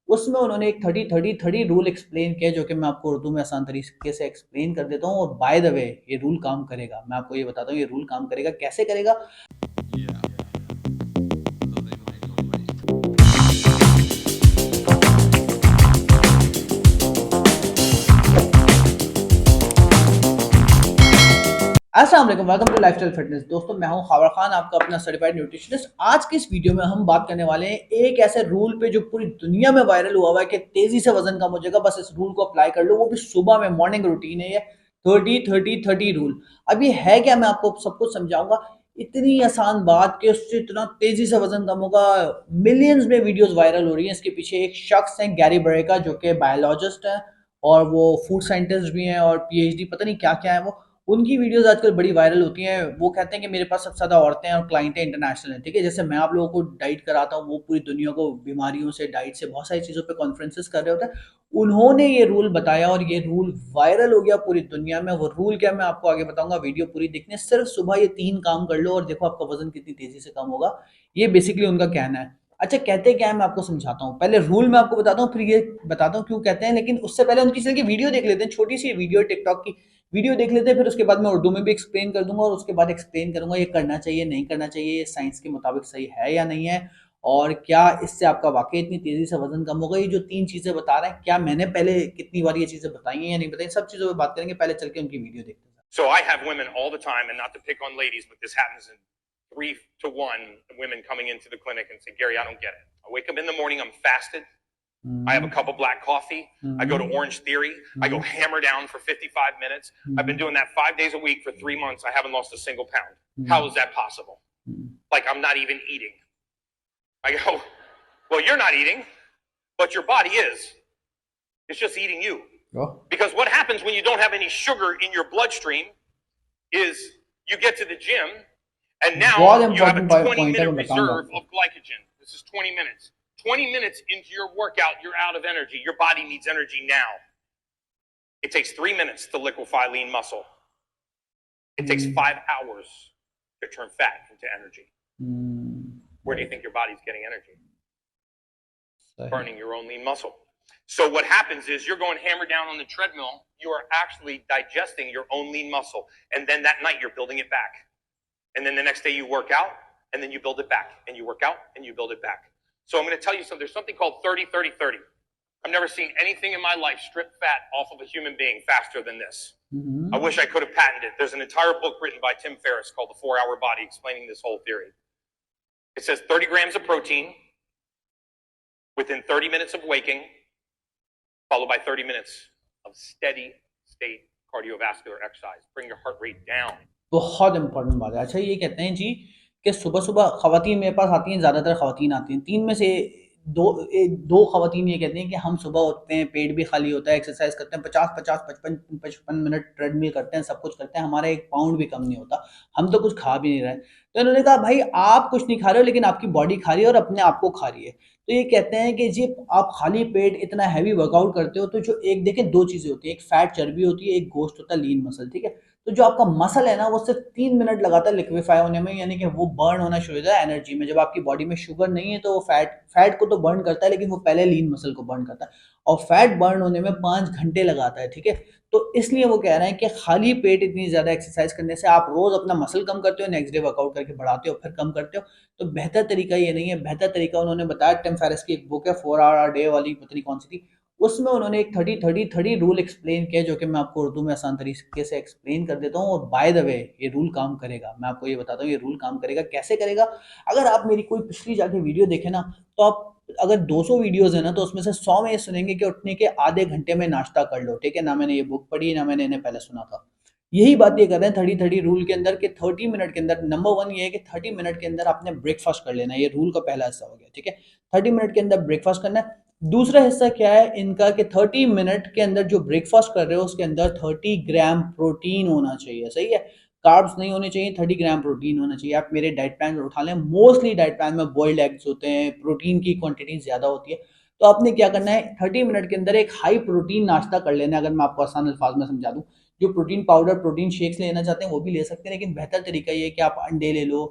उसमें उन्होंने एक 30-30-30 रूल एक्सप्लेन किया, जो कि मैं आपको उर्दू में आसान तरीके से एक्सप्लेन कर देता हूँ। और बाय द वे ये रूल काम करेगा, मैं आपको ये बताता हूँ ये रूल काम करेगा, कैसे करेगा। अस्सलाम वालेकुम, वेलकम टू लाइफस्टाइल फिटनेस। दोस्तों मैं हूं खावर खान, आपका अपना सर्टिफाइड न्यूट्रिशनिस्ट। आज की इस वीडियो में हम बात करने वाले हैं एक ऐसे रूल पे जो पूरी दुनिया में वायरल हुआ हुआ है कि तेजी से वजन कम हो जाएगा, बस इस रूल को अप्लाई कर लो, वो भी सुबह में। मॉर्निंग रूटीन है ये 30-30-30 रूल। अब ये है क्या, मैं आपको सब कुछ समझाऊंगा। इतनी आसान बात कि उससे इतना तेजी से वजन कम होगा। मिलियंस में वीडियोस वायरल हो रही हैं। इसके पीछे एक शख्स है गैरी बरेका, जो कि बायोलॉजिस्ट है और वो फूड साइंटिस्ट भी हैं और पीएचडी पता नहीं क्या क्या है वो। उनकी वीडियोस आजकल बड़ी वायरल होती हैं। वो कहते हैं कि मेरे पास सबसे ज़्यादा औरतें हैं और क्लाइंटें इंटरनेशनल हैं, ठीक है। जैसे मैं आप लोगों को डाइट कराता हूँ, वो पूरी दुनिया को बीमारियों से, डाइट से, बहुत सारी चीज़ों पे कॉन्फ्रेंसेस कर रहे होते हैं। उन्होंने ये रूल बताया और ये रूल वायरल हो गया पूरी दुनिया में। वो रूल क्या, मैं आपको आगे बताऊंगा। वीडियो पूरी देखने, सिर्फ सुबह ये 3 काम कर लो और देखो आपका वजन कितनी तेजी से कम होगा। ये बेसिकली उनका कहना है। अच्छा, कहते क्या है मैं आपको समझाता हूँ। पहले रूल मैं आपको बताता हूँ, फिर ये बताता हूँ क्यों कहते हैं। लेकिन उससे पहले उनकी चैनल की वीडियो देख लेते हैं, छोटी सी वीडियो, टिकटॉक की वीडियो देख लेते हैं। फिर उसके बाद मैं उर्दू में भी एक्सप्लेन कर दूंगा और उसके बाद एक्सप्लेन करूंगा ये करना चाहिए नहीं करना चाहिए, ये साइंस के मुताबिक सही है या नहीं है, और क्या इससे आपका वाकई इतनी तेजी से वजन कम होगा। ये जो 3 चीजें बता रहे हैं, क्या मैंने पहले कितनी बार ये चीजें बताई हैं या नहीं बताई, सब चीजों पर बात करेंगे। पहले चल के उनकी वीडियो देखते हैं। So I have women all the time, and not to pick on ladies, but this happens in 3 to 1 women coming into the clinic and say, Gary, I don't get it. I wake up in the morning, I'm fasted. I have a cup of black coffee. I go to Orange Theory. I go hammer down for 55 minutes. I've been doing that 5 days a week for 3 months. I haven't lost a single pound. How is that possible? Like I'm not even eating. I go, well, you're not eating, but your body is. It's just eating you. Oh. Because what happens when you don't have any sugar in your bloodstream is you get to the gym and now you have a 20-minute reserve of glycogen. This is 20 minutes. 20 minutes into your workout, you're out of energy. Your body needs energy now. It takes 3 minutes to liquefy lean muscle. It takes 5 hours to turn fat into energy. Where do you think your body's getting energy? Burning your own lean muscle. So what happens is you're going hammer down on the treadmill. You are actually digesting your own lean muscle. And then that night you're building it back. And then the next day you work out and then you build it back. And you work out and you build it back. So I'm going to tell you something. There's something called 30-30-30. I've never seen anything in my life strip fat off of a human being faster than this. I wish I could have patented it. There's an entire book written by Tim Ferriss called The 4-Hour Body explaining this whole theory. It says 30 grams of protein within 30 minutes of waking, followed by 30 minutes of steady state cardiovascular exercise. Bring your heart rate down. बहुत important बात है। अच्छा, ये कहते हैं जी कि सुबह सुबह खवातीन मेरे पास आती हैं, ज़्यादातर खवातीन आती हैं। 3 में से दो खवातीन ये कहती हैं कि हम सुबह उठते हैं, पेट भी खाली होता है, एक्सरसाइज करते हैं, 50-50 55-55 मिनट ट्रेडमिल करते हैं, सब कुछ करते हैं, हमारा 1 पाउंड भी कम नहीं होता, हम तो कुछ खा भी नहीं रहे। तो इन्होंने कहा भाई आप कुछ नहीं खा रहे हो, लेकिन आपकी बॉडी खा रही है और अपने आप को खा रही है। तो ये कहते हैं कि जी आप खाली पेट इतना हैवी वर्कआउट करते हो, तो जो एक देखें 2 चीज़ें होती हैं, एक फैट चर्बी होती है, एक गोश्त होता है लीन मसल, ठीक है। तो जो आपका मसल है ना, वो सिर्फ 3 मिनट लगाता है लिक्विफाई होने में, यानी कि वो बर्न होना शुरू हो जाता है एनर्जी में। जब आपकी बॉडी में शुगर नहीं है तो वो फैट को तो बर्न करता है, लेकिन वो पहले लीन मसल को बर्न करता है और फैट बर्न होने में 5 घंटे लगाता है, ठीक है। तो इसलिए वो कह रहे हैं कि खाली पेट इतनी ज़्यादा एक्सरसाइज करने से आप रोज़ अपना मसल कम करते हो, नेक्स्ट डे वर्कआउट करके बढ़ाते हो, फिर कम करते हो, तो बेहतर तरीका ये नहीं है। बेहतर तरीका उन्होंने बताया, टिम फेरिस की एक बुक है 4 आवर डे वाली, पता नहीं कौन सी थी, उसमें उन्होंने एक 30-30-30 रूल एक्सप्लेन किया, जो कि मैं आपको उर्दू में आसान तरीके से एक्सप्लेन कर देता हूँ। और बाय द वे ये रूल काम करेगा, मैं आपको ये बताता हूँ ये रूल काम करेगा, कैसे करेगा। अगर आप मेरी कोई पिछली जाके वीडियो देखें ना, तो आप अगर 200 वीडियोस है ना, तो उसमें से 100 में ये सुनेंगे कि उठने के आधे घंटे में नाश्ता कर लो, ठीक है। ना मैंने ये बुक पढ़ी, ना मैंने इन्हें पहले सुना था। यही बात ये कर रहे हैं 30-30 रूल के अंदर कि 30 मिनट के अंदर, नंबर 1 ये है कि 30 मिनट के अंदर आपने ब्रेकफास्ट कर लेना है। ये रूल का पहला हिस्सा हो गया, ठीक है। 30 मिनट के अंदर ब्रेकफास्ट करना है। दूसरा हिस्सा क्या है इनका कि 30 मिनट के अंदर जो ब्रेकफास्ट कर रहे हो उसके अंदर 30 ग्राम प्रोटीन होना चाहिए, सही है। कार्ब्स नहीं होने चाहिए, 30 ग्राम प्रोटीन होना चाहिए। आप मेरे डाइट प्लान उठा लें, मोस्टली डाइट प्लान में बॉइल्ड एग्स होते हैं, प्रोटीन की क्वांटिटी ज़्यादा होती है। तो आपने क्या करना है, 30 मिनट के अंदर एक हाई प्रोटीन नाश्ता कर लेना है। अगर मैं आपको आसान अल्फाज में समझा दूं, जो प्रोटीन पाउडर, प्रोटीन शेक्स लेना चाहते हैं वो भी ले सकते हैं, लेकिन बेहतर तरीका ये है कि आप अंडे ले लो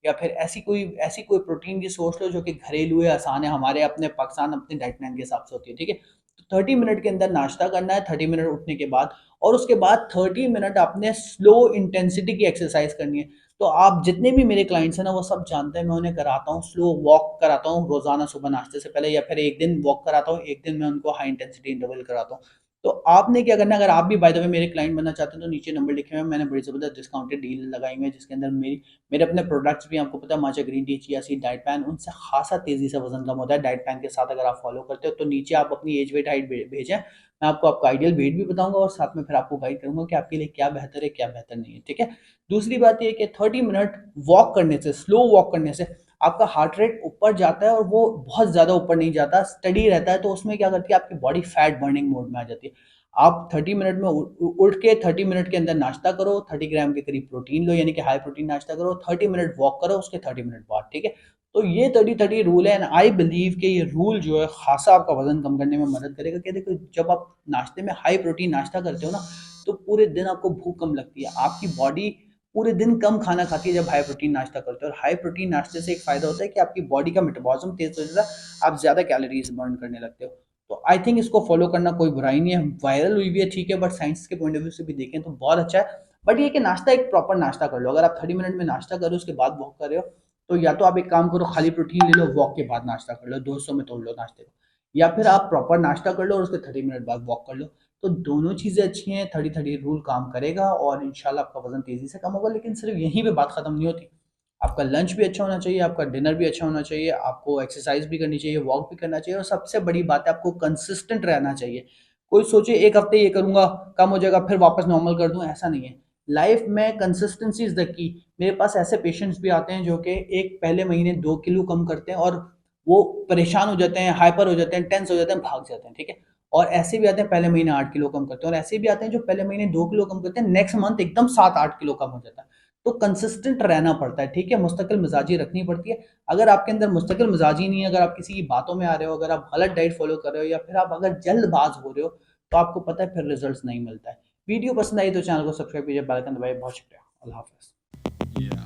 या फिर ऐसी कोई प्रोटीन की सोर्स लो जो कि घरेलू है, आसान है, हमारे अपने पाकिस्तान अपने डाइट प्लान के हिसाब से होती है, ठीक है। तो 30 मिनट के अंदर नाश्ता करना है 30 मिनट उठने के बाद, और उसके बाद 30 मिनट आपने स्लो इंटेंसिटी की एक्सरसाइज करनी है। तो आप जितने भी मेरे क्लाइंट्स हैं ना वो सब जानते हैं, मैं उन्हें कराता हूँ स्लो वॉक कराता हूँ रोजाना सुबह नाश्ते से पहले, या फिर एक दिन वॉक कराता हूँ, एक दिन मैं उनको हाई इंटेंसिटी इंटरवल कराता हूँ। तो आपने क्या करना है, अगर आप भी बाय द वे मेरे क्लाइंट बनना चाहते हैं तो नीचे नंबर लिखे हुए हैं, मैंने बड़ी ज़बरदस्त डिस्काउंटेड डील लगाई हुई है जिसके अंदर मेरे अपने प्रोडक्ट्स भी, आपको पता है, matcha green tea, chia seed, diet plan, उनसे खासा तेज़ी से वजन कम होता है डाइट प्लान के साथ अगर आप फॉलो करते हो। तो नीचे आप अपनी एज वेट हाइट भेजें, मैं आपको आपका आइडियल वेट भी बताऊंगा और साथ में फिर आपको गाइड करूंगा कि आपके लिए क्या बेहतर है क्या बेहतर नहीं है, ठीक है। दूसरी बात ये कि 30 मिनट वॉक करने से, स्लो वॉक करने से आपका हार्ट रेट ऊपर जाता है और वो बहुत ज़्यादा ऊपर नहीं जाता, स्टडी रहता है। तो उसमें क्या करती है, आपकी बॉडी फैट बर्निंग मोड में आ जाती है। आप 30 मिनट में उठ के 30 मिनट के अंदर नाश्ता करो, 30 ग्राम के करीब प्रोटीन लो, यानी कि हाई प्रोटीन नाश्ता करो, 30 मिनट वॉक करो उसके 30 मिनट बाद, ठीक है। तो ये 30-30 रूल है, एंड आई बिलीव कि ये रूल जो है खासा आपका वजन कम करने में मदद करेगा। कि देखो, जब आप नाश्ते में हाई प्रोटीन नाश्ता करते हो ना, तो पूरे दिन आपको भूख कम लगती है, आपकी बॉडी पूरे दिन कम खाना खाती है जब हाई प्रोटीन नाश्ता करते हो। और हाई प्रोटीन नाश्ते से एक फायदा होता है कि आपकी बॉडी का मेटाबॉलिज्म तेज हो जाता है, आप ज्यादा कैलोरीज बर्न करने लगते हो। तो आई थिंक इसको फॉलो करना कोई बुराई नहीं है, वायरल हुई भी है, ठीक है, बट साइंस के पॉइंट ऑफ व्यू से भी देखें तो बहुत अच्छा है। बट ये कि नाश्ता एक प्रॉपर नाश्ता कर लो, अगर आप 30 मिनट में नाश्ता करो उसके बाद वॉक कर रहे हो, तो या तो आप एक काम करो, खाली प्रोटीन ले लो, वॉक के बाद नाश्ता कर लो, 200 में तोड़ लो नाश्ते को, या फिर आप प्रॉपर नाश्ता कर लो और उसके 30 मिनट बाद वॉक कर लो। तो दोनों चीज़ें अच्छी हैं, 30-30 रूल काम करेगा और इंशाल्लाह आपका वजन तेज़ी से कम होगा। लेकिन सिर्फ यहीं पे बात खत्म नहीं होती, आपका लंच भी अच्छा होना चाहिए, आपका डिनर भी अच्छा होना चाहिए, आपको एक्सरसाइज भी करनी चाहिए, वॉक भी करना चाहिए, और सबसे बड़ी बात है आपको कंसिस्टेंट रहना चाहिए। कोई सोचे एक हफ्ते ये करूंगा, कम हो जाएगा, फिर वापस नॉर्मल कर दूं, ऐसा नहीं है। लाइफ में कंसिस्टेंसी इज द की। मेरे पास ऐसे पेशेंट्स भी आते हैं जो कि एक पहले महीने 2 किलो कम करते हैं और वो परेशान हो जाते हैं, हाइपर हो जाते हैं, टेंस हो जाते हैं, भाग जाते हैं, ठीक है। और ऐसे भी आते हैं पहले महीने 8 किलो कम करते हैं, और ऐसे भी आते हैं जो पहले महीने 2 किलो कम करते हैं, नेक्स्ट मंथ एकदम 7-8 किलो कम हो जाता है। तो कंसिस्टेंट रहना पड़ता है, ठीक है, मुस्तकिल मिजाजी रखनी पड़ती है। अगर आपके अंदर मुस्तकिल मिजाजी नहीं है, अगर आप किसी की बातों में आ रहे हो, अगर आप गलत डाइट फॉलो कर रहे हो, या फिर आप अगर जल्दबाज हो रहे हो, तो आपको पता है फिर रिजल्ट्स नहीं मिलता है। वीडियो पसंद आई तो चैनल को सब्सक्राइब कीजिए, बेल आइकन दबाइए। बहुत शुक्रिया, अल्लाह हाफिज़।